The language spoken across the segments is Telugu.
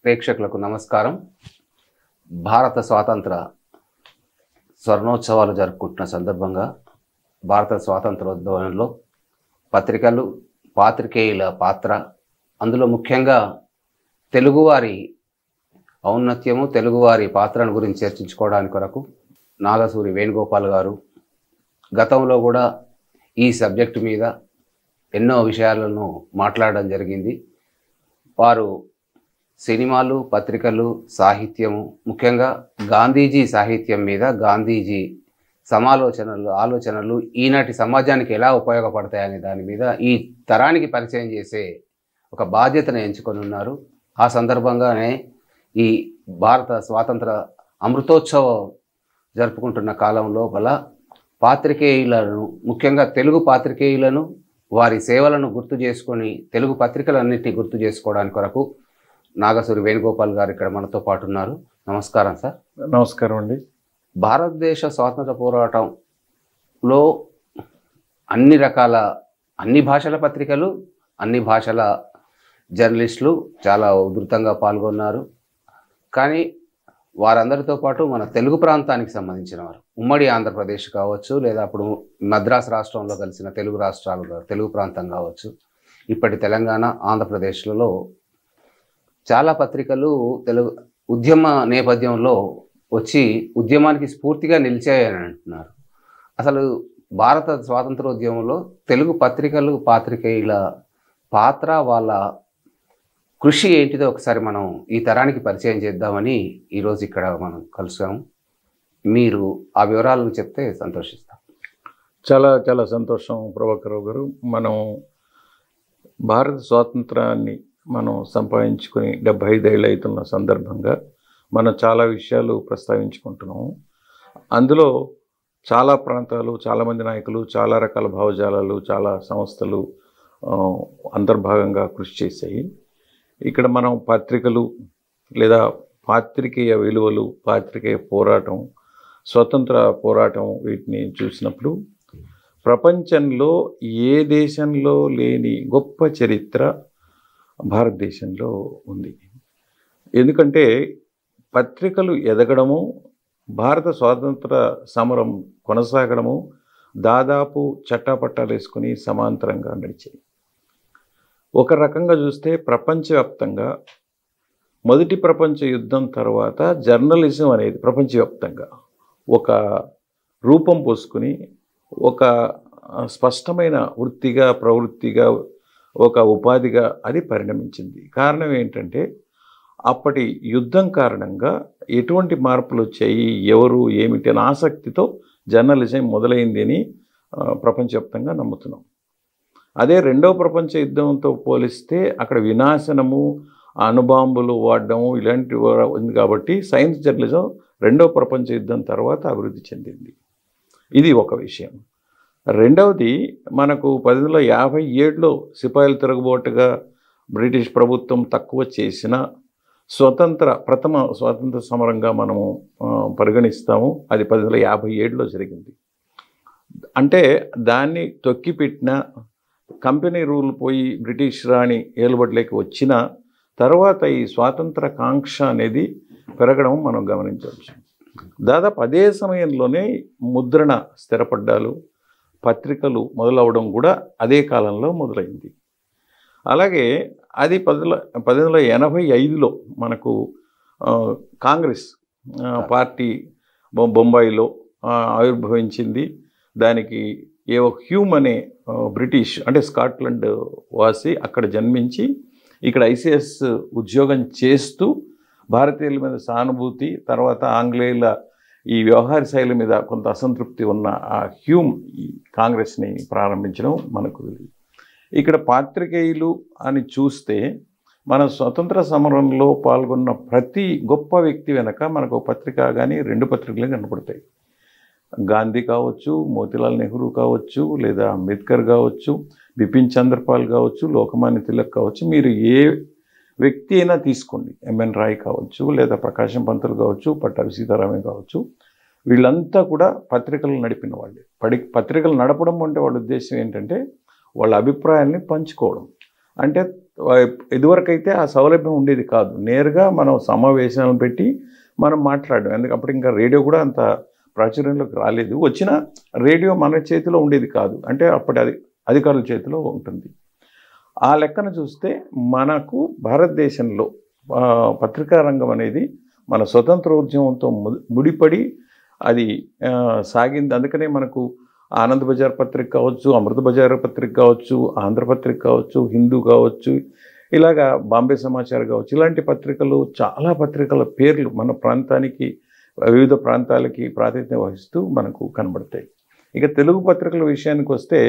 ప్రేక్షకులకు నమస్కారం. భారత స్వాతంత్ర స్వర్ణోత్సవాలు జరుపుకుంటున్న సందర్భంగా భారత స్వాతంత్రోద్యమంలో పత్రికలు, పాత్రికేయుల పాత్ర, అందులో ముఖ్యంగా తెలుగువారి ఔన్నత్యము, తెలుగువారి పాత్రను గురించి చర్చించుకోవడానికి కొరకు నాగసూరి వేణుగోపాల్ గారు గతంలో కూడా ఈ సబ్జెక్టు మీద ఎన్నో విషయాలను మాట్లాడడం జరిగింది. వారు సినిమాలు, పత్రికలు, సాహిత్యము, ముఖ్యంగా గాంధీజీ సాహిత్యం మీద, గాంధీజీ ఆలోచనలు ఈనాటి సమాజానికి ఎలా ఉపయోగపడతాయనే దాని మీద ఈ తరానికి పరిచయం చేసే ఒక బాధ్యతను ఎంచుకొని ఉన్నారు. ఆ సందర్భంగానే ఈ భారత స్వాతంత్ర అమృతోత్సవం జరుపుకుంటున్న కాలం లోపల పాత్రికేయులను, ముఖ్యంగా తెలుగు పాత్రికేయులను, వారి సేవలను గుర్తు చేసుకొని తెలుగు పత్రికలన్నింటినీ గుర్తు చేసుకోవడానికి కొరకు నాగసూరి వేణుగోపాల్ గారు ఇక్కడ మనతో పాటు ఉన్నారు. నమస్కారం సార్. నమస్కారం అండి. భారతదేశ స్వాతంత్ర పోరాటంలో అన్ని భాషల పత్రికలు, అన్ని భాషల జర్నలిస్టులు చాలా ఉధృతంగా పాల్గొన్నారు. కానీ వారందరితో పాటు మన తెలుగు ప్రాంతానికి సంబంధించిన వారు, ఉమ్మడి ఆంధ్రప్రదేశ్ కావచ్చు, లేదా అప్పుడు మద్రాసు రాష్ట్రంలో కలిసిన తెలుగు రాష్ట్రాలు, తెలుగు ప్రాంతం కావచ్చు, ఇప్పటి తెలంగాణ, ఆంధ్రప్రదేశ్లలో చాలా పత్రికలు తెలుగు ఉద్యమ నేపథ్యంలో వచ్చి ఉద్యమానికి స్ఫూర్తిగా నిలిచాయని అంటున్నారు. అసలు భారత స్వాతంత్రోద్యమంలో తెలుగు పత్రికలు, పాత్రికేయుల పాత్ర, వాళ్ళ కృషి ఏంటిదో ఒకసారి మనం ఈ తరానికి పరిచయం చేద్దామని ఈరోజు ఇక్కడ మనం కలుసాము. మీరు ఆ వివరాలను చెప్తే సంతోషిస్తాం. చాలా చాలా సంతోషం ప్రభాకర్ గారు. మనం భారత స్వాతంత్రాన్ని మనం సంపాదించుకొని 75 ఏళ్ళు అవుతున్న సందర్భంగా మనం చాలా విషయాలు ప్రస్తావించుకుంటున్నాము. అందులో చాలా ప్రాంతాలు, చాలామంది నాయకులు, చాలా రకాల భావజాలాలు, చాలా సంస్థలు అంతర్భాగంగా కృషి చేశాయి. ఇక్కడ మనం పత్రికలు లేదా పాత్రికేయ విలువలు, పాత్రికేయ పోరాటం, స్వతంత్ర పోరాటం, వీటిని చూసినప్పుడు ప్రపంచంలో ఏ దేశంలో లేని గొప్ప చరిత్ర భారతదేశంలో ఉంది. ఎందుకంటే పత్రికలు ఎదగడము, భారత స్వాతంత్ర సమరం కొనసాగడము దాదాపు చట్టాపట్టాలు వేసుకుని సమాంతరంగా నడిచాయి. ఒక రకంగా చూస్తే ప్రపంచవ్యాప్తంగా మొదటి ప్రపంచ యుద్ధం తర్వాత జర్నలిజం అనేది ప్రపంచవ్యాప్తంగా ఒక రూపం పోసుకుని ఒక స్పష్టమైన వృత్తిగా, ప్రవృత్తిగా, ఒక ఉపాధిగా అది పరిణమించింది. కారణం ఏంటంటే అప్పటి యుద్ధం కారణంగా ఎటువంటి మార్పులు వచ్చాయి, ఎవరు ఏమిటి అనే ఆసక్తితో జర్నలిజం మొదలైంది అని ప్రపంచవ్యాప్తంగా నమ్ముతున్నాం. అదే రెండవ ప్రపంచ యుద్ధంతో పోలిస్తే అక్కడ వినాశనము, అణుబాంబులు వాడడము ఇలాంటివి ఉంది కాబట్టి సైన్స్ జర్నలిజం రెండవ ప్రపంచ యుద్ధం తర్వాత అభివృద్ధి చెందింది. ఇది ఒక విషయం. రెండవది, మనకు 1857లో సిపాయిల తిరుగుబాటుగా బ్రిటిష్ ప్రభుత్వం తక్కువ చేసిన ప్రథమ స్వాతంత్ర సమరంగా మనము పరిగణిస్తాము. అది 1857లో జరిగింది. అంటే దాన్ని తొక్కిపెట్టిన కంపెనీ రూల్ పోయి బ్రిటిష్ రాణి ఏలుబడిలోకి వచ్చిన తర్వాత ఈ స్వాతంత్ర కాంక్ష అనేది పెరగడం మనం గమనించవచ్చు. దాదాపు అదే సమయంలోనే ముద్రణ స్థిరపడ్డాలు, పత్రికలు మొదలవడం కూడా అదే కాలంలో మొదలైంది. అలాగే అది 1885లో మనకు కాంగ్రెస్ పార్టీ బొంబాయిలో ఆవిర్భవించింది. దానికి హ్యూమ్ అనే బ్రిటిష్, అంటే స్కాట్లాండ్ వాసి అక్కడ జన్మించి ఇక్కడ ఐసిఎస్ ఉద్యోగం చేస్తూ భారతీయుల మీద సానుభూతి, తర్వాత ఆంగ్లేయుల ఈ వ్యవహార శైలి మీద కొంత అసంతృప్తి ఉన్న ఆ హ్యూమ్ ఈ కాంగ్రెస్ని ప్రారంభించడం మనకు. ఇక్కడ పాత్రికేయులు అని చూస్తే మన స్వతంత్ర సమరంలో పాల్గొన్న ప్రతి గొప్ప వ్యక్తి వెనక మనకు పత్రిక కానీ 2 పత్రికలు కనపడతాయి. గాంధీ కావచ్చు, మోతీలాల్ నెహ్రూ కావచ్చు, లేదా అంబేద్కర్ కావచ్చు, బిపిన్ చంద్రపాల్ కావచ్చు, లోకమాన్య తిలక్ కావచ్చు, మీరు ఏ వ్యక్తి అయినా తీసుకోండి, ఎంఎన్ రాయ్ కావచ్చు, లేదా ప్రకాశం పంతులు కావచ్చు, పట్టాభి సీతారామయ్య కావచ్చు, వీళ్ళంతా కూడా పత్రికలు నడిపిన వాళ్ళే. పత్రికలు నడపడం అంటే వాళ్ళ ఉద్దేశం ఏంటంటే వాళ్ళ అభిప్రాయాల్ని పంచుకోవడం. అంటే ఇదివరకైతే ఆ సౌలభ్యం ఉండేది కాదు. నేరుగా మనం సమావేశాలను పెట్టి మనం మాట్లాడడం. ఎందుకంటే అప్పుడు ఇంకా రేడియో కూడా అంత ప్రాచుర్యంలోకి రాలేదు. వచ్చిన రేడియో మన చేతిలో ఉండేది కాదు. అంటే అప్పటి అధికారుల చేతిలో ఉంటుంది. ఆ లెక్కన చూస్తే మనకు భారతదేశంలో పత్రికా రంగం అనేది మన స్వతంత్రోద్యమంతో ముడిపడి అది సాగింది. అందుకనే మనకు ఆనంద్ బజార్ పత్రిక కావచ్చు, అమృత బజార్ పత్రిక కావచ్చు, ఆంధ్రపత్రిక కావచ్చు, హిందూ కావచ్చు, ఇలాగా బాంబే సమాచార్ కావచ్చు, ఇలాంటి పత్రికలు, చాలా పత్రికల పేర్లు మన ప్రాంతానికి, వివిధ ప్రాంతాలకి ప్రాతినిధ్యం వహిస్తూ మనకు కనబడతాయి. ఇక తెలుగు పత్రికల విషయానికి వస్తే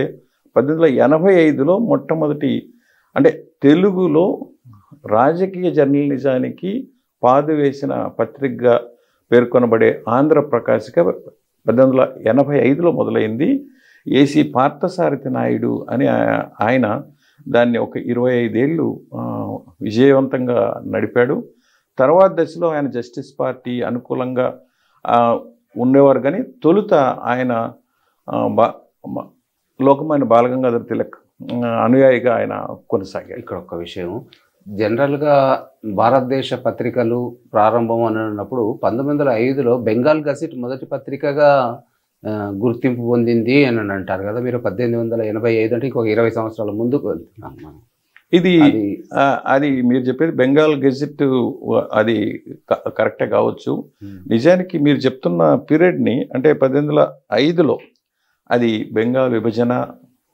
1885లో మొట్టమొదటి, అంటే తెలుగులో రాజకీయ జర్నలిజానికి పాదు వేసిన పత్రికగా పేర్కొనబడే ఆంధ్రప్రకాశిక 1885లో మొదలైంది. ఏసీ పార్థసారథి నాయుడు అని ఆయన దాన్ని ఒక 25 ఏళ్ళు విజయవంతంగా నడిపాడు. తర్వాత దశలో ఆయన జస్టిస్ పార్టీ అనుకూలంగా ఉండేవారు. కానీ తొలుత ఆయన లోకమాన్య బాలగంగాధర తిలక్ అనుయాయిగా ఆయన కొనసాగారు. ఇక్కడ ఒక విషయం, జనరల్గా భారతదేశ పత్రికలు ప్రారంభం అని అన్నప్పుడు 1905లో బెంగాల్ గజెట్ మొదటి పత్రికగా గుర్తింపు పొందింది అని అంటారు కదా. మీరు 1885 అంటే ఇంకొక 20 సంవత్సరాల ముందుకు వెళ్తున్నాం మనం. అది మీరు చెప్పేది బెంగాల్ గెజిట్, అది కరెక్టే కావచ్చు. నిజానికి మీరు చెప్తున్న పీరియడ్ని, అంటే 1805లో అది బెంగాల్ విభజన,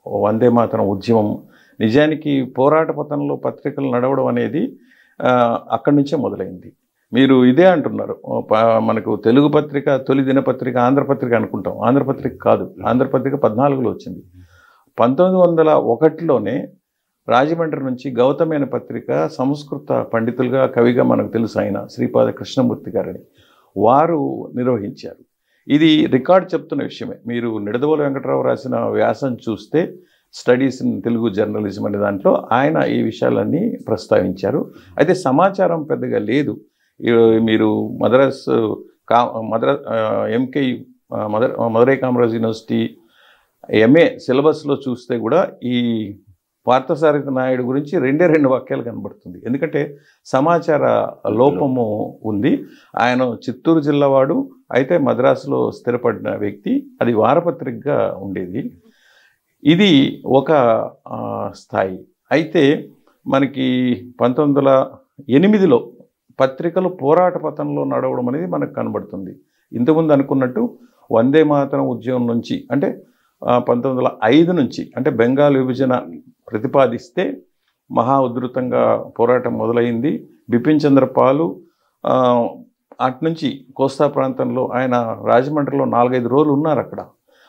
వందే మాతరం ఉద్యమం, నిజానికి పోరాట పథంలో పత్రికలు నడవడం అనేది అక్కడి నుంచే మొదలైంది. మీరు ఇదే అంటున్నారు, మనకు తెలుగు పత్రిక తొలి దినపత్రిక ఆంధ్రపత్రిక అనుకుంటాం. ఆంధ్రపత్రిక కాదు, ఆంధ్రపత్రిక 14లో వచ్చింది. 1901లోనే రాజమండ్రి నుంచి గౌతమి అనే పత్రిక సంస్కృత పండితులుగా, కవిగా మనకు తెలుసు ఆయన, శ్రీపాద కృష్ణమూర్తి గారని, వారు నిర్వహించారు. ఇది రికార్డ్ చెప్తున్న విషయమే. మీరు నిడదవోలు వెంకటరావు రాసిన వ్యాసం చూస్తే, స్టడీస్ ఇన్ తెలుగు జర్నలిజం అనే దాంట్లో ఆయన ఈ విషయాలన్నీ ప్రస్తావించారు. అయితే సమాచారం పెద్దగా లేదు. మీరు ఎంకే మదురై కామరాజ్ యూనివర్సిటీ ఎంఏ సిలబస్లో చూస్తే కూడా ఈ పార్థసారథి నాయుడు గురించి 2 వాక్యాలు కనబడుతుంది. ఎందుకంటే సమాచార లోపము ఉంది. ఆయన చిత్తూరు జిల్లా వాడు, అయితే మద్రాసులో స్థిరపడిన వ్యక్తి. అది వారపత్రికగా ఉండేది. ఇది ఒక స్థాయి. అయితే మనకి 1908లో పత్రికలు పోరాట పథంలో నడవడం అనేది మనకు కనబడుతుంది. ఇంతకుముందు అనుకున్నట్టు వందే మాతరం ఉద్యమం నుంచి, అంటే 1905 నుంచి, అంటే బెంగాల్ విభజన ప్రతిపాదిస్తే మహా ఉధృతంగా పోరాటం మొదలైంది. బిపిన్ చంద్రపాలు అట్నుంచి కోస్తా ప్రాంతంలో, ఆయన రాజమండ్రిలో 4-5 రోజులు ఉన్నారు అక్కడ.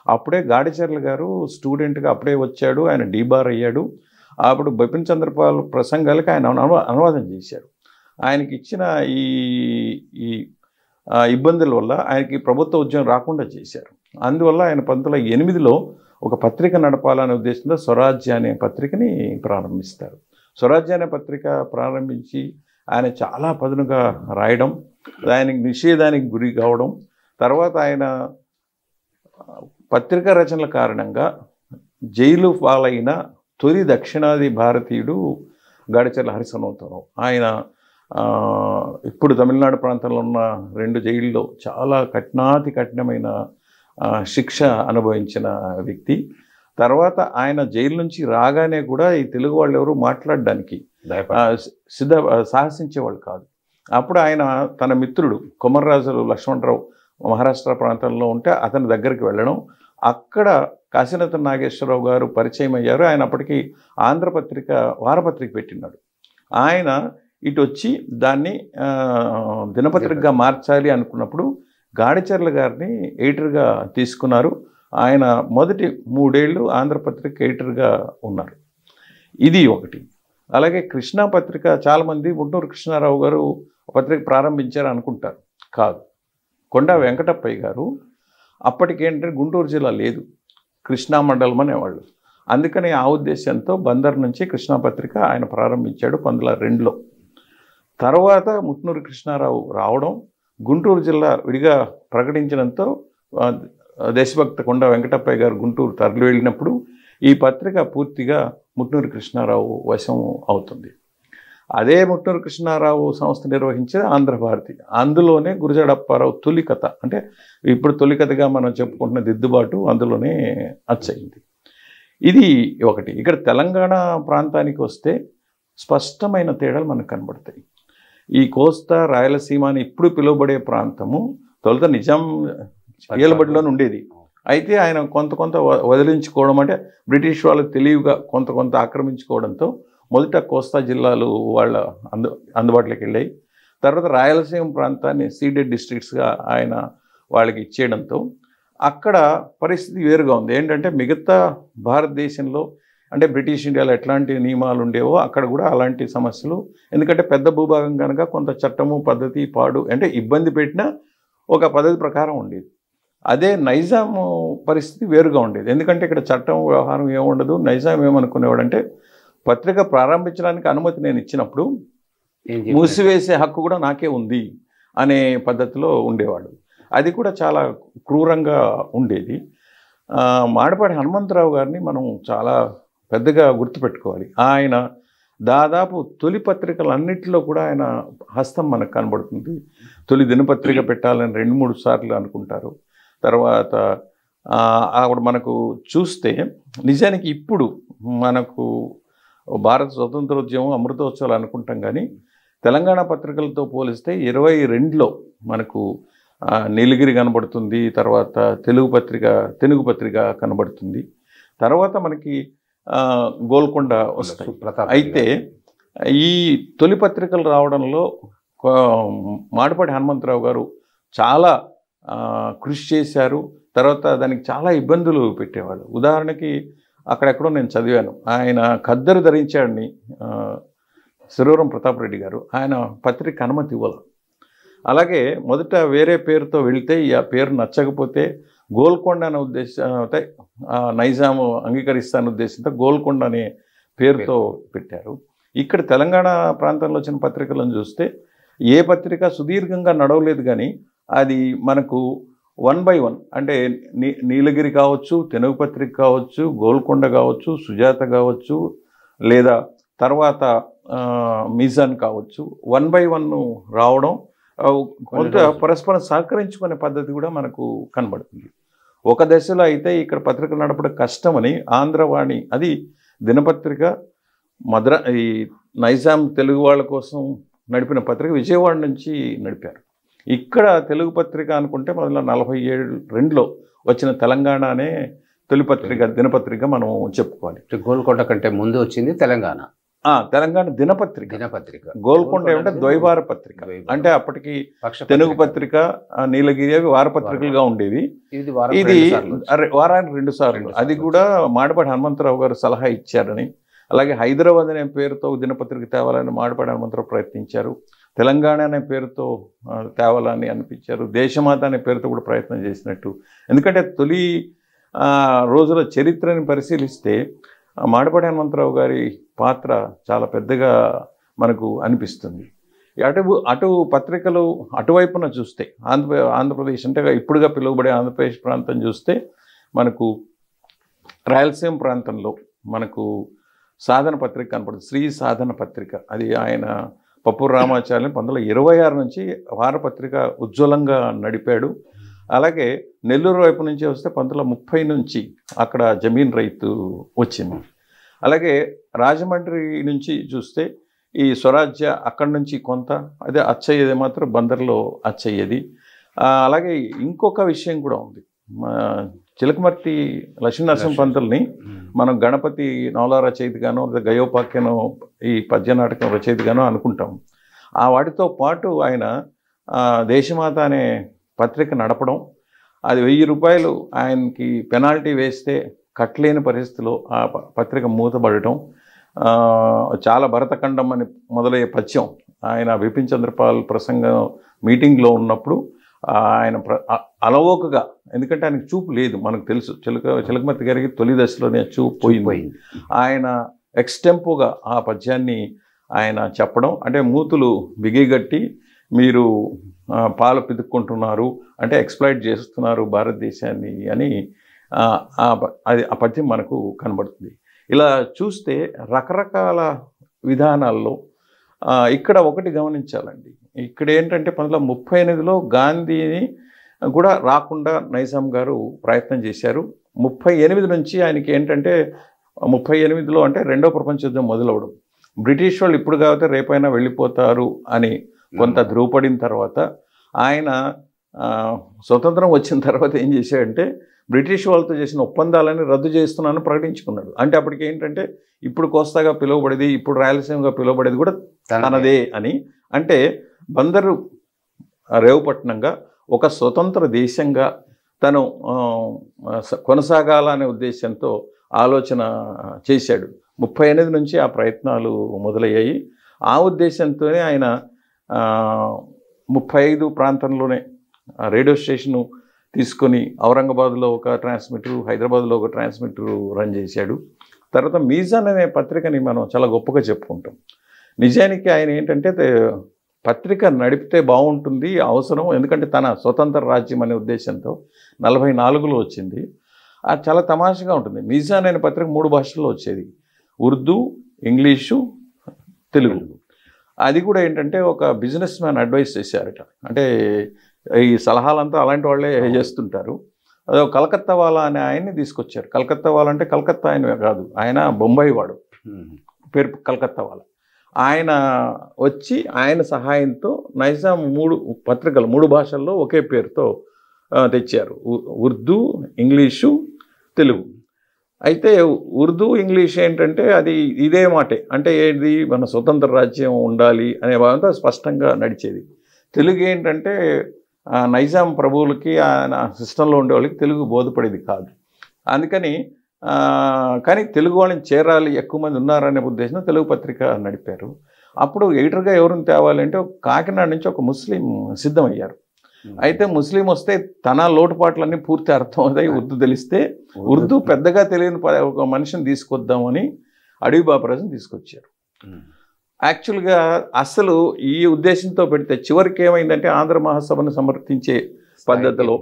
అప్పుడే గాడిచర్ల గారు స్టూడెంట్గా అప్పుడే వచ్చాడు, ఆయన డీబార్ అయ్యాడు. అప్పుడు బిపిన్ చంద్రపాల్ ప్రసంగాలకు ఆయన అనువాదం చేశారు. ఆయనకి ఇచ్చిన ఈ ఇబ్బందుల వల్ల ఆయనకి ప్రభుత్వ ఉద్యోగం రాకుండా చేశారు. అందువల్ల ఆయన 1908లో ఒక పత్రిక నడపాలనే ఉద్దేశంతో స్వరాజ్య అనే పత్రికని ప్రారంభిస్తారు. స్వరాజ్య అనే పత్రిక ప్రారంభించి ఆయన చాలా పదునుగా రాయడం, ఆయనకి నిషేధానికి గురి కావడం, తర్వాత ఆయన పత్రికా రచనల కారణంగా జైలు పాలైన తొలి దక్షిణాది భారతీయుడు గాడిచర్ల హరిశనోత్తరావు. ఆయన ఇప్పుడు తమిళనాడు ప్రాంతంలో ఉన్న 2 జైళ్ళలో చాలా కఠినమైన శిక్ష అనుభవించిన వ్యక్తి. తర్వాత ఆయన జైలు నుంచి రాగానే కూడా ఈ తెలుగు వాళ్ళు ఎవరు మాట్లాడడానికి సాహసించేవాళ్ళు కాదు. అప్పుడు ఆయన తన మిత్రుడు కొమర్రాజులు లక్ష్మణరావు మహారాష్ట్ర ప్రాంతంలో ఉంటే అతని దగ్గరికి వెళ్ళడం, అక్కడ కాశీనాథన్ నాగేశ్వరరావు గారు పరిచయం అయ్యారు. ఆయన అప్పటికి ఆంధ్రపత్రిక వారపత్రిక పెట్టినాడు. ఆయన ఇటు వచ్చి దాన్ని దినపత్రికగా మార్చాలి అనుకున్నప్పుడు గాడిచర్ల గారిని ఎడిటర్గా తీసుకున్నారు. ఆయన మొదటి 3 ఏళ్ళు ఆంధ్రపత్రిక ఎడిటర్గా ఉన్నారు. ఇది ఒకటి. అలాగే కృష్ణా పత్రిక, చాలామంది గుంటూరు కృష్ణారావు గారు పత్రిక ప్రారంభించారు అనుకుంటారు. కాదు, కొండా వెంకటప్పయ్య గారు. అప్పటికేంటంటే గుంటూరు జిల్లా లేదు, కృష్ణా మండలం అనేవాళ్ళు. అందుకని ఆ ఉద్దేశంతో బందర్ నుంచి కృష్ణా పత్రిక ఆయన ప్రారంభించాడు 1902లో. తర్వాత ముట్నూరు కృష్ణారావు రావడం, గుంటూరు జిల్లా విడిగా ప్రకటించడంతో దేశభక్త కొండా వెంకటప్పయ్య గారు గుంటూరు తరలి వెళ్ళినప్పుడు ఈ పత్రిక పూర్తిగా ముట్నూరి కృష్ణారావు వశం అవుతుంది. అదే ముట్నూరి కృష్ణారావు సంస్థ నిర్వహించే ఆంధ్రభారతి, అందులోనే గురజాడ అప్పారావు తొలి కథ, అంటే ఇప్పుడు తొలి కథగా మనం చెప్పుకుంటున్న దిద్దుబాటు అందులోనే అచ్చయింది. ఇది ఒకటి. ఇక్కడ తెలంగాణ ప్రాంతానికి వస్తే స్పష్టమైన తేడాలు మనకు కనబడతాయి. ఈ కోస్తా రాయలసీమ అని ఇప్పుడు పిలువబడే ప్రాంతము తొలుత నిజాం ఏలుబడిలోనే ఉండేది. అయితే ఆయన కొంత వదిలించుకోవడం, అంటే బ్రిటిష్ వాళ్ళు తెలివిగా కొంత ఆక్రమించుకోవడంతో మొదట కోస్తా జిల్లాలు వాళ్ళ అందుబాటులోకి వెళ్ళాయి. తర్వాత రాయలసీమ ప్రాంతాన్ని సీడెడ్ డిస్ట్రిక్ట్స్గా ఆయన వాళ్ళకి ఇచ్చేయడంతో అక్కడ పరిస్థితి వేరుగా ఉంది. ఏంటంటే మిగతా భారతదేశంలో అంటే బ్రిటిష్ ఇండియాలో ఎట్లాంటి నియమాలు ఉండేవో అక్కడ కూడా అలాంటి సమస్యలు, ఎందుకంటే పెద్ద భూభాగం కనుక కొంత చట్టము పద్ధతి పాడు అంటే ఇబ్బంది పెట్టినా ఒక పద్ధతి ప్రకారం ఉండేది. అదే నైజాం పరిస్థితి వేరుగా ఉండేది. ఎందుకంటే ఇక్కడ చట్టం వ్యవహారం ఏముండదు. నైజాం ఏమనుకునేవాడంటే పత్రిక ప్రారంభించడానికి అనుమతి నేను ఇచ్చినప్పుడు మూసివేసే హక్కు కూడా నాకే ఉంది అనే పద్ధతిలో ఉండేవాడు. అది కూడా చాలా క్రూరంగా ఉండేది. మాడపాటి హనుమంతరావు గారిని మనం చాలా పెద్దగా గుర్తుపెట్టుకోవాలి. ఆయన దాదాపు తొలి పత్రికలన్నింటిలో కూడా ఆయన హస్తం మనకు కనబడుతుంది. తొలి దినపత్రిక పెట్టాలని 2-3 సార్లు అనుకుంటారు. తర్వాత అప్పుడు మనకు చూస్తే నిజానికి ఇప్పుడు మనకు భారత స్వతంత్రోద్యమం అమృతోత్సవాలు అనుకుంటాం, కానీ తెలంగాణ పత్రికలతో పోలిస్తే 22లో మనకు నీలగిరి కనబడుతుంది, తర్వాత తెలుగు పత్రిక కనబడుతుంది, తర్వాత మనకి గోల్కొండ వస్తాయి. అయితే ఈ తొలి పత్రికలు రావడంలో మాడపాటి హనుమంతరావు గారు చాలా కృషి చేశారు. తర్వాత దానికి చాలా ఇబ్బందులు పెట్టేవాళ్ళు. ఉదాహరణకి అక్కడెక్కడో నేను చదివాను, ఆయన ఖద్దరు ధరించాడని సిరవరం ప్రతాప్ రెడ్డి గారు ఆయన పత్రిక అనుమతి ఇవ్వాలి. అలాగే మొదట వేరే పేరుతో వెళితే ఆ పేరు నచ్చకపోతే గోల్కొండ అనే ఉద్దేశంతో నైజాము అంగీకరిస్తాన ఉద్దేశంతో గోల్కొండ అనే పేరుతో పెట్టారు. ఇక్కడ తెలంగాణ ప్రాంతంలో వచ్చిన పత్రికలను చూస్తే ఏ పత్రిక సుదీర్ఘంగా నడవలేదు, కానీ అది మనకు 1 by 1 అంటే నీలగిరి కావచ్చు, తెనుగు పత్రిక కావచ్చు, గోల్కొండ కావచ్చు, సుజాత కావచ్చు, లేదా తర్వాత మీజాన్ కావచ్చు, 1 by 1 రావడం, కొంత పరస్పరం సహకరించుకునే పద్ధతి కూడా మనకు కనబడుతుంది. ఒక దశలో అయితే ఇక్కడ పత్రిక నడపడం కష్టమని ఆంధ్రవాణి, అది దినపత్రిక ఈ నైజాం తెలుగు వాళ్ళ కోసం నడిపిన పత్రిక విజయవాడ నుంచి నడిపారు. ఇక్కడ తెలుగు పత్రిక అనుకుంటే మొదల 47-2లో వచ్చిన తెలంగాణ అనే తొలి పత్రిక దినపత్రిక మనం చెప్పుకోవాలి. గోల్కొండ కంటే ముందు వచ్చింది తెలంగాణ దినపత్రిక. గోల్కొండ ఏమంటే ద్వైవార పత్రిక, అంటే అప్పటికి తెలుగు పత్రిక నీలగిరి అవి వారపత్రికలుగా ఉండేవి. ఇది వారానికి 2 సార్లు. అది కూడా మాడపాటి హనుమంతరావు గారు సలహా ఇచ్చారని, అలాగే హైదరాబాద్ అనే పేరుతో దినపత్రిక తేవాలని మాడపాటి హనుమంతరావు ప్రయత్నించారు. తెలంగాణ అనే పేరుతో తేవాలని అనిపించారు. దేశమాత అనే పేరుతో కూడా ప్రయత్నం చేసినట్టు. ఎందుకంటే తొలి రోజుల చరిత్రని పరిశీలిస్తే మాడపాటి హనుమంతరావు గారి పాత్ర చాలా పెద్దగా మనకు అనిపిస్తుంది. అటు పత్రికలు అటువైపున చూస్తే ఆంధ్రప్రదేశ్ అంటే ఇప్పుడుగా పిలువబడే ఆంధ్రప్రదేశ్ ప్రాంతం చూస్తే మనకు రాయలసీమ ప్రాంతంలో మనకు సాధన పత్రిక కనపడుతుంది. శ్రీ సాధన పత్రిక, అది ఆయన పప్పూరు రామాచార్య 1926 నుంచి వారపత్రిక ఉజ్వలంగా నడిపాడు. అలాగే నెల్లూరు వైపు నుంచి వస్తే 1930 నుంచి అక్కడ జమీన్ రైతు వచ్చింది. అలాగే రాజమండ్రి నుంచి చూస్తే ఈ స్వరాజ్య అక్కడి నుంచి కొంత, అదే అచ్చయ్యేది మాత్రం బందర్లో అచ్చయ్యేది. అలాగే ఇంకొక విషయం కూడా ఉంది, చిలకమర్తి లక్ష్మీనరసింహ పంతుల్ని మనం గణపతి నవల రచయితగానో గయోపాఖ్యనో ఈ పద్య నాటకం రచయితగానో అనుకుంటాం. ఆ వాటితో పాటు ఆయన దేశమాత అనే పత్రిక నడపడం, అది 1000 రూపాయలు ఆయనకి పెనాల్టీ వేస్తే కట్టలేని పరిస్థితిలో ఆ పత్రిక మూతబడటం, చాలా భరతఖండం అని మొదలయ్యే పద్యం ఆయన బిపిన్ చంద్రపాల్ ప్రసంగం మీటింగ్లో ఉన్నప్పుడు ఆయన అలవోకగా, ఎందుకంటే ఆయనకు చూపు లేదు, మనకు తెలుసు చిలకమర్తి గారికి తొలి దశలోనే చూపు పోయింది. ఆయన ఎక్స్టెంపోగా ఆ పద్యాన్ని ఆయన చెప్పడం, అంటే మూతులు బిగిగట్టి మీరు పాలు పితుక్కుంటున్నారు, అంటే ఎక్స్ప్లాయిట్ చేస్తున్నారు భారతదేశాన్ని అని అది ఆ పద్యం మనకు కనబడుతుంది. ఇలా చూస్తే రకరకాల విధానాల్లో ఇక్కడ ఒకటి గమనించాలండి. ఇక్కడ ఏంటంటే 1938లో గాంధీని కూడా రాకుండా నైజాం గారు ప్రయత్నం చేశారు. 38 నుంచి ఆయనకి ఏంటంటే 38లో అంటే రెండో ప్రపంచ యుద్ధం మొదలవడం, బ్రిటిష్ వాళ్ళు ఇప్పుడు కాబట్టి రేపైనా వెళ్ళిపోతారు అని కొంత ధృవపడిన తర్వాత ఆయన స్వతంత్రం వచ్చిన తర్వాత ఏం చేశాడంటే బ్రిటిష్ వాళ్ళతో చేసిన ఒప్పందాలని రద్దు చేస్తున్నానని ప్రకటించుకున్నాడు. అంటే అప్పటికి ఏంటంటే ఇప్పుడు కోస్తాగా పిలువబడేది, ఇప్పుడు రాయలసీమగా పిలువబడేది కూడా తనదే అని, అంటే బందరు రేవుపట్నంగా ఒక స్వతంత్ర దేశంగా తను కొనసాగాలనే ఉద్దేశంతో ఆలోచన చేశాడు. 38 నుంచి ఆ ప్రయత్నాలు మొదలయ్యాయి. ఆ ఉద్దేశంతోనే ఆయన 35 ప్రాంతంలోనే రేడియో స్టేషను తీసుకొని ఔరంగాబాద్లో ఒక ట్రాన్స్మిటరు, హైదరాబాద్లో ఒక ట్రాన్స్మిటరు రన్ చేశాడు. తర్వాత మీజాన్ అనే పత్రికని మనం చాలా గొప్పగా చెప్పుకుంటాం. నిజానికి ఆయన ఏంటంటే పత్రిక నడిపితే బాగుంటుంది, అవసరం, ఎందుకంటే తన స్వతంత్ర రాజ్యం అనే ఉద్దేశంతో 44లో వచ్చింది. అది చాలా తమాషగా ఉంటుంది. మీజాన్ అనే పత్రిక 3 భాషల్లో వచ్చేది, ఉర్దూ, ఇంగ్లీషు, తెలుగు. అది కూడా ఏంటంటే ఒక బిజినెస్ మ్యాన్ అడ్వైస్ చేశారట. అంటే ఈ సలహాలంతా అలాంటి వాళ్ళే చేస్తుంటారు. అదే కలకత్తా వాలా అనే ఆయన్ని తీసుకొచ్చారు. కలకత్తా వాలా అంటే కలకత్తా ఆయన కాదు, ఆయన బొంబాయి వాడు, పేరు కలకత్తా వాలా. ఆయన వచ్చి ఆయన సహాయంతో నైజాం 3 పత్రికలు 3 భాషల్లో ఒకే పేరుతో తెచ్చారు, ఉర్దూ, ఇంగ్లీషు, తెలుగు. అయితే ఉర్దూ, ఇంగ్లీష్ ఏంటంటే అది ఇదే మాటే, అంటే ఏది మన స్వతంత్ర రాజ్యం ఉండాలి అనే భావంతో స్పష్టంగా నడిచేది. తెలుగు ఏంటంటే నైజాం ప్రభువులకి ఆయన సిస్టంలో ఉండే వాళ్ళకి తెలుగు బోధపడేది కాదు. అందుకని కానీ తెలుగు వాళ్ళని చేరాలి, ఎక్కువ మంది ఉన్నారనే ఉద్దేశంతో తెలుగు పత్రిక నడిపారు. అప్పుడు ఎడిటర్గా ఎవరిని తేవాలంటే కాకినాడ నుంచి ఒక ముస్లిం సిద్ధమయ్యారు. అయితే ముస్లిం వస్తే తన లోటుపాట్లన్నీ పూర్తి అర్థమవుతాయి, ఉర్దూ తెలిస్తే, ఉర్దూ పెద్దగా తెలియని ఒక మనిషిని తీసుకొద్దామని అడవి బాపరాజుని తీసుకొచ్చారు. యాక్చువల్గా అసలు ఈ ఉద్దేశంతో పెడితే చివరికి ఏమైందంటే ఆంధ్ర మహాసభను సమర్థించే పద్ధతిలో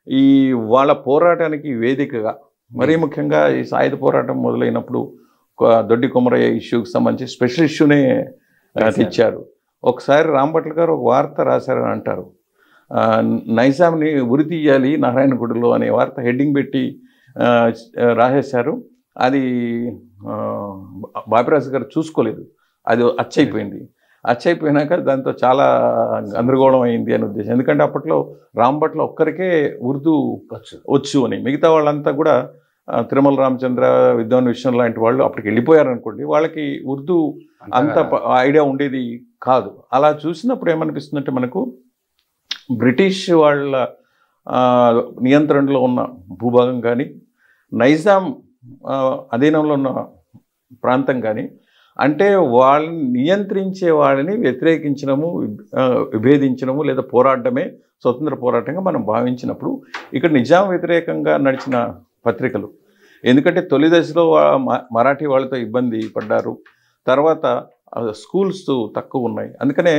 ఈ వాళ్ళ పోరాటానికి వేదికగా, మరీ ముఖ్యంగా ఈ సాయుధ పోరాటం మొదలైనప్పుడు దొడ్డి కొమరయ్య ఇష్యూకి సంబంధించి స్పెషల్ ఇష్యూనే తెచ్చారు. ఒకసారి రాంభట్ల గారు ఒక వార్త రాశారని అంటారు, నైజాంని ఉరి తీయాలి నారాయణగూడలో అనే వార్త హెడ్డింగ్ పెట్టి రాసేశారు. అది బాపిరాజు గారు చూసుకోలేదు, అది అచ్చయిపోయింది. అచ్చయిపోయినాక దాంతో చాలా గందరగోళం అయింది అని ఉద్దేశం. ఎందుకంటే అప్పట్లో రాంభట్ల ఒక్కరికే ఉర్దూ వచ్చు అని, మిగతా వాళ్ళంతా కూడా తిరుమల రామచంద్ర, విద్వాన్ విష్ణు లాంటి వాళ్ళు అప్పటికి వెళ్ళిపోయారు అనుకోండి, వాళ్ళకి ఉర్దూ అంత ఐడియా ఉండేది కాదు. అలా చూసినప్పుడు ఏమనిపిస్తుందంటే మనకు బ్రిటిష్ వాళ్ళ నియంత్రణలో ఉన్న భూభాగం కానీ, నైజాం అధీనంలో ఉన్న ప్రాంతం కానీ, అంటే వాళ్ళని నియంత్రించే వాళ్ళని వ్యతిరేకించడము, విభేదించడము లేదా పోరాటమే స్వతంత్ర పోరాటంగా మనం భావించినప్పుడు ఇక్కడ నిజాం వ్యతిరేకంగా నడిచిన పత్రికలు, ఎందుకంటే తొలి దశలో మరాఠీ వాళ్ళతో ఇబ్బంది పడ్డారు, తర్వాత స్కూల్స్ తక్కువ ఉన్నాయి, అందుకనే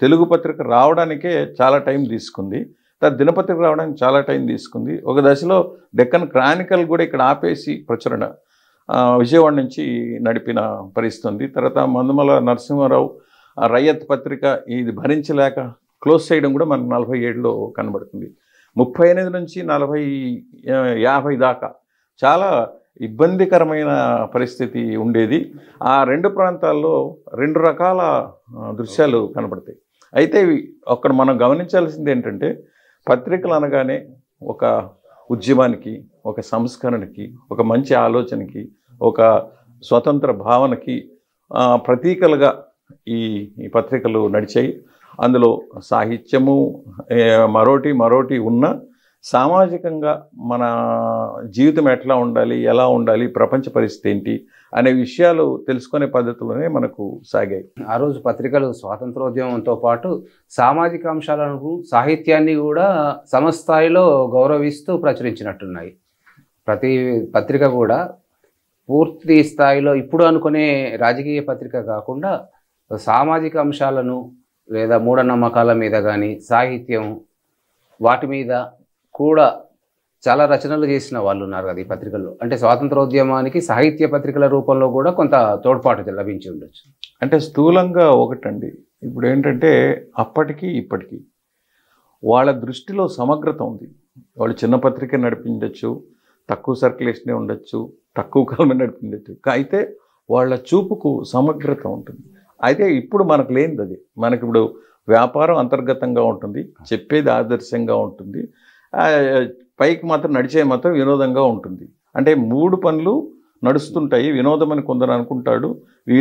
తెలుగు పత్రిక రావడానికే చాలా టైం తీసుకుంది, తర్వాత దినపత్రిక రావడానికి చాలా టైం తీసుకుంది. ఒక దశలో డెక్కన్ క్రానికల్ కూడా ఇక్కడ ఆపేసి ప్రచురణ విజయవాడ నుంచి నడిపిన పరిస్థితి ఉంది. తర్వాత మందుమల నరసింహారావు రయ్యత్ పత్రిక ఇది భరించలేక క్లోజ్ చేయడం కూడా మనకు 47లో కనబడుతుంది. 38 నుంచి 40-50 దాకా చాలా ఇబ్బందికరమైన పరిస్థితి ఉండేది. ఆ 2 ప్రాంతాల్లో 2 రకాల దృశ్యాలు కనబడతాయి. అయితే అక్కడ మనం గమనించాల్సింది ఏంటంటే పత్రికలు అనగానే ఒక ఉద్యమానికి, ఒక సంస్కరణకి, ఒక మంచి ఆలోచనకి, ఒక స్వతంత్ర భావనకి ప్రతీకలుగా ఈ పత్రికలు నడిచాయి. అందులో సాహిత్యము మరోటి ఉన్న సామాజికంగా మన జీవితం ఎట్లా ఉండాలి, ఎలా ఉండాలి, ప్రపంచ పరిస్థితి ఏంటి అనే విషయాలు తెలుసుకునే పద్ధతిలోనే మనకు సాగాయి. ఆ రోజు పత్రికలు స్వాతంత్రోద్యమంతో పాటు సామాజిక అంశాలను, సాహిత్యాన్ని కూడా సమస్థాయిలో గౌరవిస్తూ ప్రచురించినట్టున్నాయి. ప్రతి పత్రిక కూడా పూర్తి స్థాయిలో ఇప్పుడు అనుకునే రాజకీయ పత్రిక కాకుండా సామాజిక అంశాలను లేదా మూఢనమ్మకాల మీద కానీ, సాహిత్యం వాటి మీద కూడా చాలా రచనలు చేసిన వాళ్ళు ఉన్నారు కదా ఈ పత్రికల్లో. అంటే స్వాతంత్రోద్యమానికి సాహిత్య పత్రికల రూపంలో కూడా కొంత తోడ్పాటు లభించి ఉండొచ్చు. అంటే స్థూలంగా ఒకటండి, ఇప్పుడు ఏంటంటే అప్పటికి ఇప్పటికీ వాళ్ళ దృష్టిలో సమగ్రత ఉంది. వాళ్ళు చిన్న పత్రిక నడిపించవచ్చు, తక్కువ సర్క్యులేషనే ఉండొచ్చు, తక్కువ కాలమే నడిపించవచ్చు, అయితే వాళ్ళ చూపుకు సమగ్రత ఉంటుంది. అయితే ఇప్పుడు మనకు లేనిది అది. మనకి ఇప్పుడు వ్యాపారం అంతర్గతంగా ఉంటుంది, చెప్పేది ఆదర్శంగా ఉంటుంది, పైకి మాత్రం నడిచే మాత్రం వినోదంగా ఉంటుంది. అంటే 3 పనులు నడుస్తుంటాయి. వినోదం అని కొందరు అనుకుంటాడు,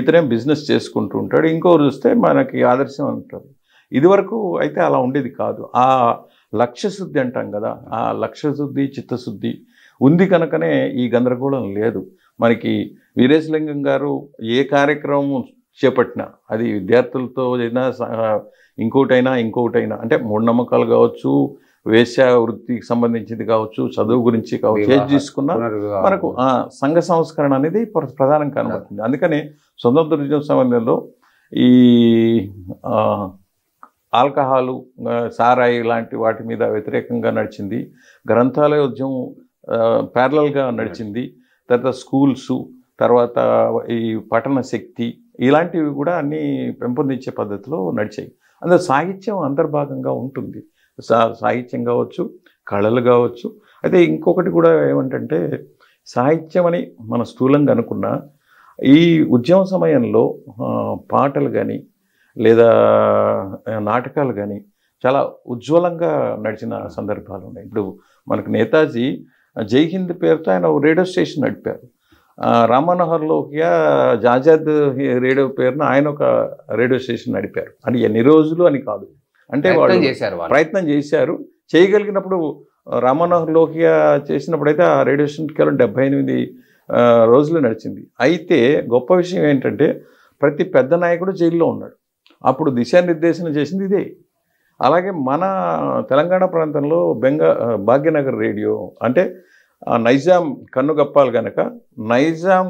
ఇతరేం బిజినెస్ చేసుకుంటూ ఉంటాడు, ఇంకోరు చూస్తే మనకి ఆదర్శం అంటారు. ఇదివరకు అయితే అలా ఉండేది కాదు. ఆ లక్ష్యశుద్ధి అంటాం కదా, ఆ లక్ష్యశుద్ధి చిత్తశుద్ధి ఉంది కనుకనే ఈ గందరగోళం లేదు. మనకి వీరేశలింగం గారు ఏ కార్యక్రమం చేపట్టినా, అది విద్యార్థులతో అయినా ఇంకోటైనా అంటే మూఢనమ్మకాలు కావచ్చు, వేశ్య వృత్తికి సంబంధించింది కావచ్చు, చదువు గురించి కావచ్చు, ఏది తీసుకున్నా మనకు సంఘ సంస్కరణ అనేది ప్రధానం కనబడుతుంది. అందుకని స్వతంత్ర సమయంలో ఈ ఆల్కహాలు, సారాయి లాంటి వాటి మీద వ్యతిరేకంగా నడిచింది. గ్రంథాలయ ఉద్యమం ప్యారలల్గా నడిచింది. తర్వాత స్కూల్సు, తర్వాత ఈ పఠన శక్తి, ఇలాంటివి కూడా అన్నీ పెంపొందించే పద్ధతిలో నడిచాయి. అందులో సాహిత్యం అంతర్భాగంగా ఉంటుంది. సాహిత్యం కావచ్చు, కళలు కావచ్చు. అయితే ఇంకొకటి కూడా ఏమంటే, సాహిత్యం అని మన స్థూలంగా అనుకున్న ఈ ఉద్యమ సమయంలో పాటలు కానీ లేదా నాటకాలు కానీ చాలా ఉజ్వలంగా నడిచిన సందర్భాలు ఉన్నాయి. ఇప్పుడు మనకు నేతాజీ జై హింద్ పేరుతో ఆయన రేడియో స్టేషన్ నడిపారు. రామ్మనోహర్లోహియా ఆజాద్ రేడియో పేరున ఆయన ఒక రేడియో స్టేషన్ నడిపారు. అని ఎన్ని రోజులు అని కాదు, అంటే వాళ్ళు ప్రయత్నం చేశారు. చేయగలిగినప్పుడు రామ్మనోహర్ లోహియా చేసినప్పుడైతే ఆ రేడియో స్టేషన్ కేవలం 78 రోజులు నడిచింది. అయితే గొప్ప విషయం ఏంటంటే, ప్రతి పెద్ద నాయకుడు జైల్లో ఉన్నాడు. అప్పుడు దిశానిర్దేశన చేసింది ఇదే. అలాగే మన తెలంగాణ ప్రాంతంలో భాగ్యనగర్ రేడియో అంటే నైజాం కన్నుగప్పాలు కనుక నైజాం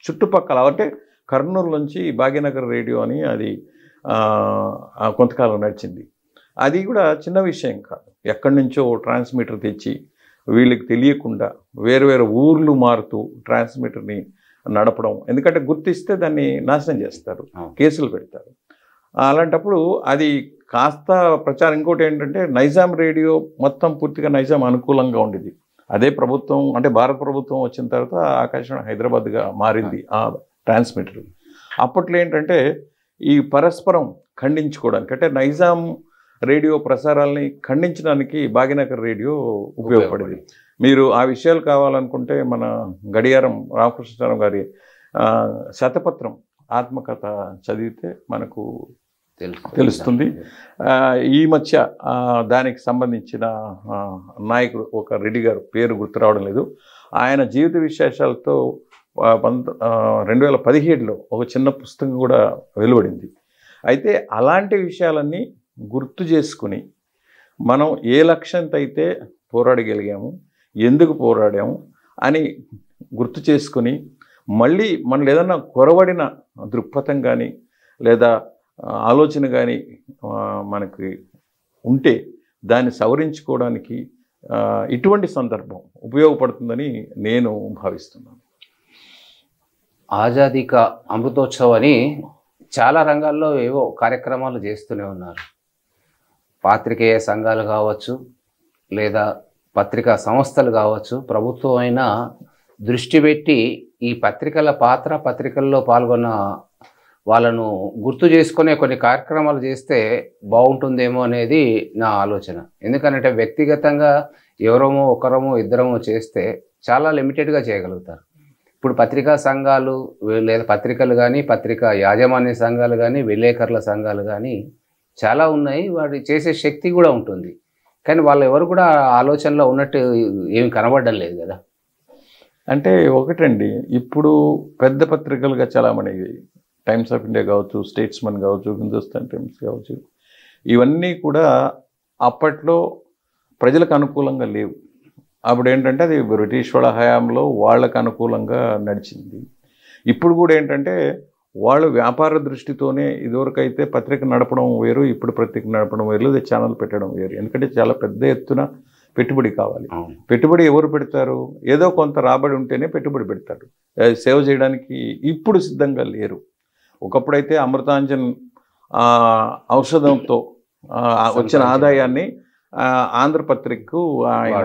చుట్టుపక్కల అంటే కర్నూలు నుంచి భాగ్యనగర్ రేడియో అని అది కొంతకాలం నడిచింది. అది కూడా చిన్న విషయం కాదు. ఎక్కడి నుంచో ట్రాన్స్మిటర్ తెచ్చి వీళ్ళకి తెలియకుండా వేరు ఊర్లు మారుతూ ట్రాన్స్మిటర్ని నడపడం, ఎందుకంటే గుర్తిస్తే దాన్ని నాశనం చేస్తారు, కేసులు పెడతారు. అలాంటప్పుడు అది కాస్త ప్రచారం. ఇంకోటి ఏంటంటే, నైజాం రేడియో మొత్తం పూర్తిగా నైజాం అనుకూలంగా ఉండేది. అదే ప్రభుత్వం అంటే భారత ప్రభుత్వం వచ్చిన తర్వాత ఆకాశవాణి హైదరాబాద్గా మారింది ఆ ట్రాన్స్మిటర్. అప్పట్లో ఏంటంటే ఈ పరస్పరం ఖండించుకోవడానికి, అంటే నైజాం రేడియో ప్రసారాలని ఖండించడానికి భాగ్యనగర్ రేడియో ఉపయోగపడేది. మీరు ఆ విషయాలు కావాలనుకుంటే మన గడియారం రామకృష్ణారావు గారి శతపత్రం ఆత్మకథ చదివితే మనకు తెలుస్తుంది. ఈ మధ్య దానికి సంబంధించిన నాయకుడు ఒక రెడ్డి గారు, పేరు గుర్తు రావడం లేదు, ఆయన జీవిత విశేషాలతో 2017లో ఒక చిన్న పుస్తకం కూడా వెలువడింది. అయితే అలాంటి విషయాలన్నీ గుర్తు చేసుకుని మనం ఏ లక్ష్యంతో అయితే పోరాడగలిగాము, ఎందుకు పోరాడాము అని గుర్తు చేసుకుని మళ్ళీ మనలో ఏదన్నా కొరవడిన దృక్పథం కానీ లేదా ఆలోచన కానీ మనకి ఉంటే దాన్ని సవరించుకోవడానికి ఇటువంటి సందర్భం ఉపయోగపడుతుందని నేను భావిస్తున్నాను. ఆజాదీ కా అమృతోత్సవ్ అని చాలా రంగాల్లో ఏవో కార్యక్రమాలు చేస్తూనే ఉన్నారు. పాత్రికేయ సంఘాలు కావచ్చు, లేదా పత్రికా సంస్థలు కావచ్చు, ప్రభుత్వం అయినా దృష్టి పెట్టి ఈ పత్రికల పాత్ర, పత్రికల్లో పాల్గొన్న వాళ్ళను గుర్తు చేసుకునే కొన్ని కార్యక్రమాలు చేస్తే బాగుంటుందేమో అనేది నా ఆలోచన. ఎందుకంటే వ్యక్తిగతంగా ఎవరమో ఒకరమో ఇద్దరమో చేస్తే చాలా లిమిటెడ్గా చేయగలుగుతారు. ఇప్పుడు పత్రికా సంఘాలు లేదా పత్రికలు కానీ, పత్రికా యాజమాన్య సంఘాలు కానీ, విలేకరుల సంఘాలు కానీ చాలా ఉన్నాయి. వాటి చేసే శక్తి కూడా ఉంటుంది. కానీ వాళ్ళు ఎవరు కూడా ఆలోచనలో ఉన్నట్టు ఏమి కనబడడం లేదు కదా. అంటే ఒకటండి, ఇప్పుడు పెద్ద పత్రికలుగా చాలామంది టైమ్స్ ఆఫ్ ఇండియా కావచ్చు, స్టేట్స్మన్ కావచ్చు, హిందుస్థాన్ టైమ్స్ కావచ్చు, ఇవన్నీ కూడా అప్పట్లో ప్రజలకు అనుకూలంగా లేవు. అప్పుడు ఏంటంటే అది బ్రిటిష్ వాళ్ళ హయాంలో వాళ్ళకు అనుకూలంగా నడిచింది. ఇప్పుడు కూడా ఏంటంటే వాళ్ళు వ్యాపార దృష్టితోనే, ఇదివరకైతే పత్రిక నడపడం వేరు, ఇప్పుడు పత్రిక నడపడం వేరు, లేదా ఛానల్ పెట్టడం వేరు. ఎందుకంటే చాలా పెద్ద ఎత్తున పెట్టుబడి కావాలి. అవును. పెట్టుబడి ఎవరు పెడతారు? ఏదో కొంత రాబడి ఉంటేనే పెట్టుబడి పెడతాడు. సేవ చేయడానికి ఇప్పుడు సిద్ధంగా లేరు. ఒకప్పుడైతే అమృతాంజన్ ఔషధంతో వచ్చిన ఆదాయాన్ని ఆంధ్రపత్రికకు ఆయన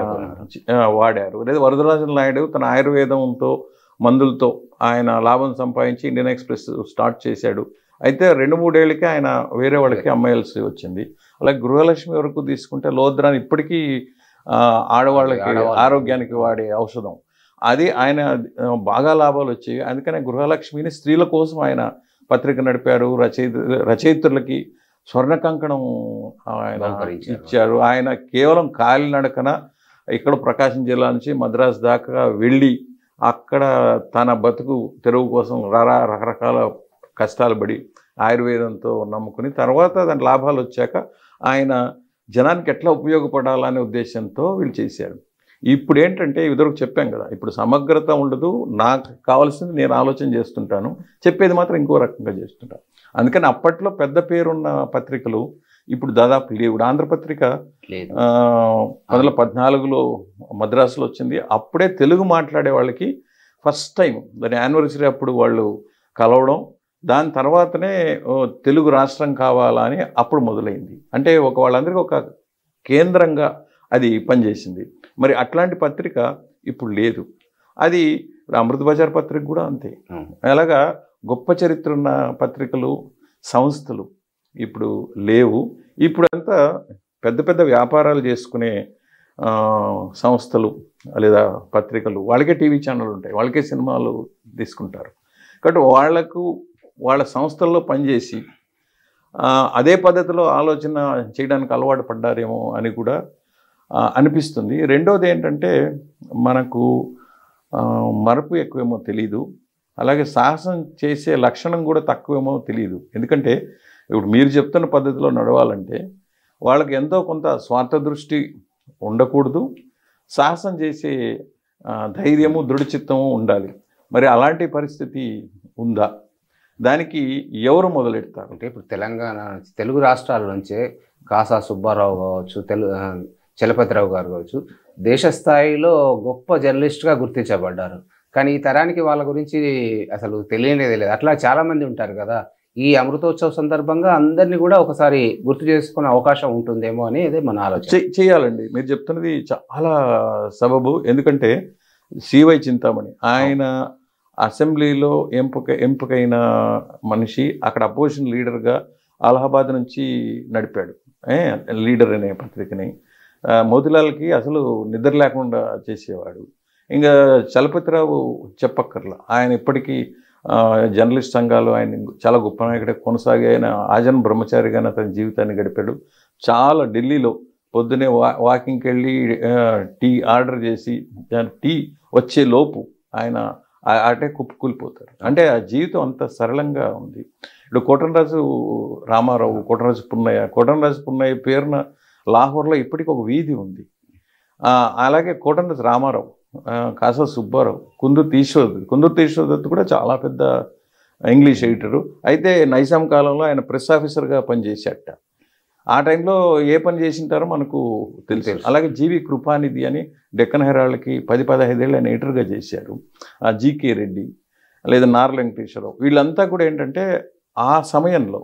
వాడారు. లేదా వరదరాజన్ నాయుడు తన ఆయుర్వేదంతో మందులతో ఆయన లాభం సంపాదించి ఇండియన్ ఎక్స్ప్రెస్ స్టార్ట్ చేశాడు. అయితే 2-3 ఏళ్ళకే ఆయన వేరే వాళ్ళకి అమ్మేయాల్సి వచ్చింది. అలాగే గృహలక్ష్మి వరకు తీసుకుంటే లోద్రాని ఇప్పటికీ ఆడవాళ్ళకి ఆరోగ్యానికి వాడే ఔషధం అది ఆయన బాగా లాభాలు వచ్చాయి. అందుకనే గృహలక్ష్మిని స్త్రీల కోసం ఆయన పత్రిక నడిపారు. రచయిత్రులకి స్వర్ణ కంకణం ఆయన ఇచ్చారు. ఆయన కేవలం కాలినడకన ఇక్కడ ప్రకాశం జిల్లా నుంచి మద్రాసు దాకా వెళ్ళి అక్కడ తన బతుకు తెరువు కోసం రకరకాల కష్టాలు పడి ఆయుర్వేదంతో నమ్ముకుని తర్వాత దాని లాభాలు వచ్చాక ఆయన జనానికి ఎట్లా ఉపయోగపడాలనే ఉద్దేశంతో వీళ్ళు చేశారు. ఇప్పుడు ఏంటంటే ఇదివరకు చెప్పాం కదా, ఇప్పుడు సమగ్రత ఉండదు. నాకు కావాల్సింది నేను ఆలోచన చేస్తుంటాను, చెప్పేది మాత్రం ఇంకో రకంగా చేస్తుంటాను. అందుకని అప్పట్లో పెద్ద పేరున్న పత్రికలు ఇప్పుడు దాదాపు లేవు. ఆంధ్రపత్రిక 2014లో మద్రాసులో వచ్చింది. అప్పుడే తెలుగు మాట్లాడే వాళ్ళకి ఫస్ట్ టైం దాని యానివర్సరీ అప్పుడు వాళ్ళు కలవడం, దాని తర్వాతనే తెలుగు రాష్ట్రం కావాలా అని అప్పుడు మొదలైంది. అంటే వాళ్ళందరికీ ఒక కేంద్రంగా అది పనిచేసింది. మరి అట్లాంటి పత్రిక ఇప్పుడు లేదు. అది అమృత బజార్ పత్రిక కూడా అంతే. అలాగా గొప్ప చరిత్ర ఉన్న పత్రికలు సంస్థలు ఇప్పుడు లేవు. ఇప్పుడంతా పెద్ద పెద్ద వ్యాపారాలు చేసుకునే సంస్థలు లేదా పత్రికలు, వాళ్ళకే టీవీ ఛానల్ ఉంటాయి, వాళ్ళకే సినిమాలు తీసుకుంటారు. కాబట్టి వాళ్ళ సంస్థల్లో పనిచేసి అదే పద్ధతిలో ఆలోచన చేయడానికి అలవాటు పడ్డారేమో అని కూడా అనిపిస్తుంది. రెండోది ఏంటంటే మనకు మరపు ఎక్కువేమో తెలీదు, అలాగే సాహసం చేసే లక్షణం కూడా తక్కువేమో తెలియదు. ఎందుకంటే ఇప్పుడు మీరు చెప్తున్న పద్ధతిలో నడవాలంటే వాళ్ళకి ఎంతో కొంత స్వార్థ దృష్టి ఉండకూడదు, సాహసం చేసే ధైర్యము దృఢచిత్తము ఉండాలి. మరి అలాంటి పరిస్థితి ఉందా? దానికి ఎవరు మొదలెడతారు? అంటే ఇప్పుడు తెలంగాణ తెలుగు రాష్ట్రాల నుంచే కాసా సుబ్బారావు కావచ్చు, చలపతిరావు గారు కావచ్చు, దేశ స్థాయిలో గొప్ప జర్నలిస్ట్గా గుర్తించబడ్డారు. కానీ ఈ తరానికి వాళ్ళ గురించి అసలు తెలియనేది లేదు. అట్లా చాలామంది ఉంటారు కదా. ఈ అమృతోత్సవ సందర్భంగా అందరినీ కూడా ఒకసారి గుర్తు చేసుకునే అవకాశం ఉంటుందేమో అనేది మన ఆలోచన. చేయాలండి. మీరు చెప్తున్నది చాలా సబబు. ఎందుకంటే సివై చింతామణి ఆయన అసెంబ్లీలో ఎంపికైన మనిషి, అక్కడ అపోజిషన్ లీడర్గా అలహాబాద్ నుంచి నడిపాడు లీడర్ అనే పత్రికని. మోతిలాల్కి అసలు నిద్ర లేకుండా చేసేవాడు. ఇంకా చలపతిరావు చెప్పక్కర్లా, ఆయన ఇప్పటికీ జర్నలిస్ట్ సంఘాలు ఆయన చాలా గొప్ప నాయకుడే కొనసాగి ఆయన ఆజన్ బ్రహ్మచారిగానే తన జీవితాన్ని గడిపాడు. చాలా ఢిల్లీలో పొద్దునే వాకింగ్కి వెళ్ళి టీ ఆర్డర్ చేసి టీ వచ్చే లోపు ఆయన అటే కుప్పకూలిపోతారు. అంటే ఆ జీవితం అంత సరళంగా ఉంది. ఇప్పుడు కోటనరాజు రామారావు, కోటనరాజు పున్నయ్య పేరున లాహోర్లో ఇప్పటికి ఒక వీధి ఉంది. అలాగే కోటనరాజు రామారావు, కాసా సుబ్బారావు, కుందుర్తి ఈశ్వరదత్ కూడా చాలా పెద్ద ఇంగ్లీష్ ఎడిటరు. అయితే నైజాం కాలంలో ఆయన ప్రెస్ ఆఫీసర్గా పనిచేసేట. ఆ టైంలో ఏ పని చేసింటారో మనకు తెలుసు. అలాగే జీవి కృపానిధి అని డెక్కన్ హెరాల్డ్కి 10-15 ఏళ్ళు ఆయన ఎడిటర్గా చేశారు. జీకే రెడ్డి లేదా నార్ వెంకటేశ్వరరావు, వీళ్ళంతా కూడా ఏంటంటే ఆ సమయంలో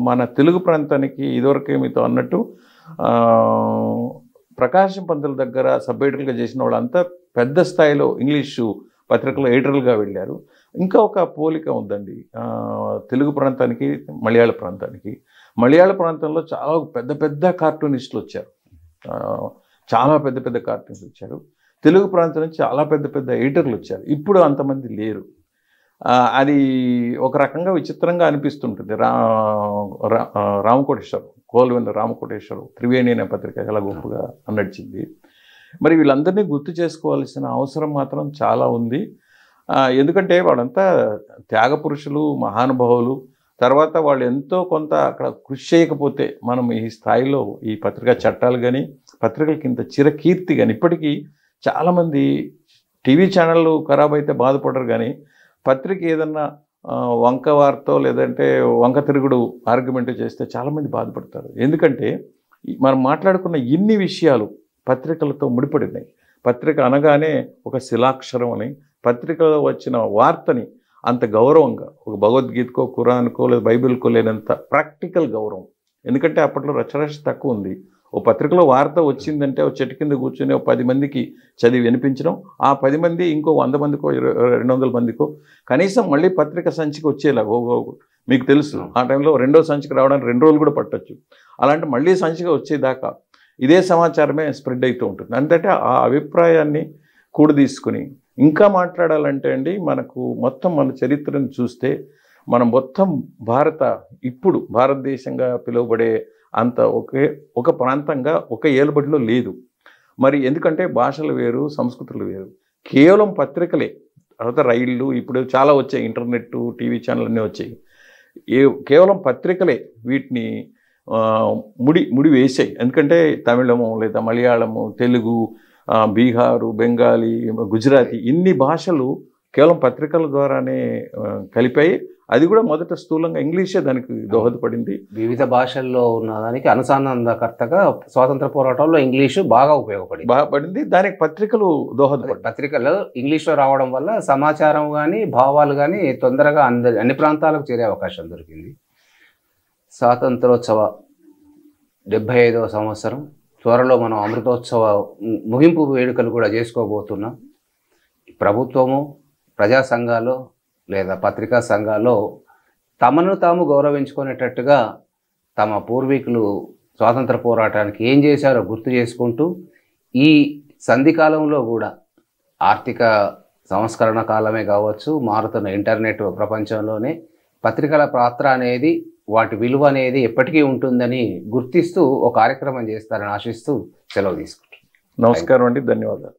మన తెలుగు ప్రాంతానికి ఇదివరకే మీతో అన్నట్టు ప్రకాశం పంతుల దగ్గర సబ్ ఎడిటర్గా చేసిన వాళ్ళంతా పెద్ద స్థాయిలో ఇంగ్లీషు పత్రికలో ఎడిటర్లుగా వెళ్ళారు. ఇంకా ఒక పోలిక ఉందండి తెలుగు ప్రాంతానికి మలయాళ ప్రాంతంలో చాలా పెద్ద పెద్ద కార్టూనిస్టులు వచ్చారు. తెలుగు ప్రాంతం నుంచి చాలా పెద్ద పెద్ద ఎడిటర్లు వచ్చారు. ఇప్పుడు అంతమంది లేరు. అది ఒక రకంగా విచిత్రంగా అనిపిస్తుంటుంది. రామకోటేశ్వరరావు, కోల్వెంద రామకోటేశ్వరరావు త్రివేణి అనే పత్రిక చాలా గొప్పగా నడిచింది. మరి వీళ్ళందరినీ గుర్తు చేసుకోవాల్సిన అవసరం మాత్రం చాలా ఉంది. ఎందుకంటే వాళ్ళంతా త్యాగ పురుషులు, మహానుభావులు. తర్వాత వాళ్ళు ఎంతో కొంత అక్కడ కృషి చేయకపోతే మనం ఈ స్థాయిలో ఈ పత్రికా చట్టాలు కానీ పత్రికలకి ఇంత చిరకీర్తి కానీ, ఇప్పటికీ చాలామంది టీవీ ఛానళ్ళు ఖరాబ్ అయితే బాధపడరు, కానీ పత్రిక ఏదన్నా వంక వార్తో లేదంటే వంక తిరుగుడు ఆర్గ్యుమెంట్ చేస్తే చాలామంది బాధపడతారు. ఎందుకంటే మనం మాట్లాడుకున్న ఇన్ని విషయాలు పత్రికలతో ముడిపడినాయి. పత్రిక అనగానే ఒక శిలాక్షరం అని, పత్రికలో వచ్చిన వార్తని అంత గౌరవంగా, ఒక భగవద్గీతకో ఖురాన్కో లేదా బైబిల్కో లేనంత ప్రాక్టికల్ గౌరవం. ఎందుకంటే అప్పట్లో రచరచ తక్కువ ఉంది. ఓ పత్రికలో వార్త వచ్చిందంటే ఓ చెట్టు కింద కూర్చొని ఓ 10 మందికి చదివి వినిపించడం, ఆ 10 మంది ఇంకో 100 మందికో 200 మందికో కనీసం మళ్ళీ పత్రిక సంచికి వచ్చేలా మీకు తెలుసు ఆ టైంలో రెండో సంచికి రావడానికి 2 రోజులు కూడా పట్టొచ్చు. అలాంటి మళ్ళీ సంచిగా వచ్చేదాకా ఇదే సమాచారమే స్ప్రెడ్ అవుతూ ఉంటుంది. అంటే ఆ అభిప్రాయాన్ని కూడదీసుకుని ఇంకా మాట్లాడాలంటే అండి, మనకు మొత్తం మన చరిత్రను చూస్తే మనం మొత్తం ఇప్పుడు భారతదేశంగా పిలువబడే అంత ఒక ప్రాంతంగా ఒక ఏలుబడిలో లేదు. మరి ఎందుకంటే భాషలు వేరు, సంస్కృతులు వేరు. కేవలం పత్రికలే, తర్వాత రైళ్ళు, ఇప్పుడు చాలా వచ్చాయి, ఇంటర్నెట్, టీవీ ఛానల్ అన్నీ వచ్చాయి. కేవలం పత్రికలే వీటిని ముడి వేసాయి. ఎందుకంటే తమిళము లేదా మలయాళము, తెలుగు, బీహారు, బెంగాలీ, గుజరాతీ ఇన్ని భాషలు కేవలం పత్రికల ద్వారానే కలిపాయి. అది కూడా మొదట స్థూలంగా ఇంగ్లీషే దానికి దోహదపడింది. వివిధ భాషల్లో ఉన్నదానికి అనుసంధానకర్తగా స్వాతంత్ర పోరాటంలో ఇంగ్లీషు బాగా ఉపయోగపడింది. దానికి పత్రికలు దోహదపడి, పత్రికలు ఇంగ్లీష్లో రావడం వల్ల సమాచారం కానీ భావాలు కానీ తొందరగా అన్ని ప్రాంతాలకు చేరే అవకాశం దొరికింది. స్వాతంత్రోత్సవ 75వ సంవత్సరం, త్వరలో మనం అమృతోత్సవ ముగింపు వేడుకలు కూడా చేసుకోబోతున్నాం. ప్రభుత్వము, ప్రజా సంఘాలు లేదా పత్రికా సంఘాల్లో తమను తాము గౌరవించుకునేటట్టుగా తమ పూర్వీకులు స్వాతంత్ర పోరాటానికి ఏం చేశారో గుర్తు చేసుకుంటూ, ఈ సంధికాలంలో కూడా ఆర్థిక సంస్కరణ కాలమే కావచ్చు, మారుతున్న ఇంటర్నెట్ ప్రపంచంలోనే పత్రికల పాత్ర అనేది, వాటి విలువ అనేది ఎప్పటికీ ఉంటుందని గుర్తిస్తూ ఒక కార్యక్రమం చేస్తారని ఆశిస్తూ సెలవు తీసుకుంటాం. నమస్కారం అండి, ధన్యవాదాలు.